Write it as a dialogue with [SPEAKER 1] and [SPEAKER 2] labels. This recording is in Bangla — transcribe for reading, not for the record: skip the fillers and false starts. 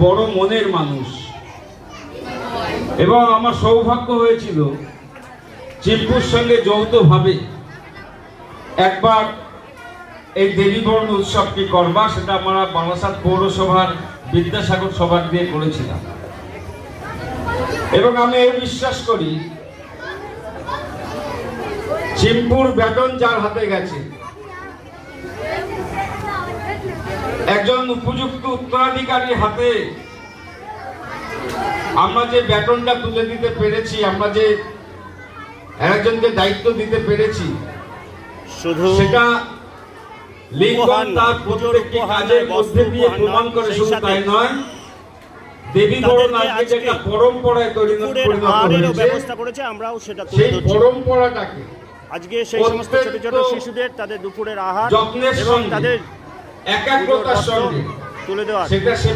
[SPEAKER 1] বড় মনের মানুষ এবং আমার সৌভাগ্য হয়েছিল চিম্পুর সঙ্গে যৌথভাবে একবার এই দেবীবরণ উৎসবটি করবা। সেটা আমরা বারাসাত পৌরসভার বিদ্যাসাগর সভা দিয়ে করেছিলাম এবং আমি এই বিশ্বাস করি চিম্পুর ব্যাটন যার হাতে গেছে, একজন উপযুক্ত উত্তরাধিকারীর হাতে আমরা যে ব্যাটনটা তুলে দিতে পেরেছি, আমরা যে একজনকে দায়িত্ব দিতে পেরেছি, শুধু সেটা লিঙ্কন তার প্রত্যেকটি কাজের মধ্যে দিয়ে প্রমাণ করে। শুধু তাই নয়, দেবীবরণ আজকে যেটা পরম্পরায় পরিণত হয়েছে,
[SPEAKER 2] আমরাও সেটা
[SPEAKER 1] সেই পরম্পরাটাকে
[SPEAKER 2] আজকে সেই সমস্ত ছোট ছোট শিশুদের তাদের দুপুরের আহার
[SPEAKER 1] যত্নের
[SPEAKER 2] এবং
[SPEAKER 1] সঙ্গে
[SPEAKER 2] তাদের
[SPEAKER 1] একাগ্রতার সঙ্গে
[SPEAKER 2] তুলে দেওয়া
[SPEAKER 1] সেটা সে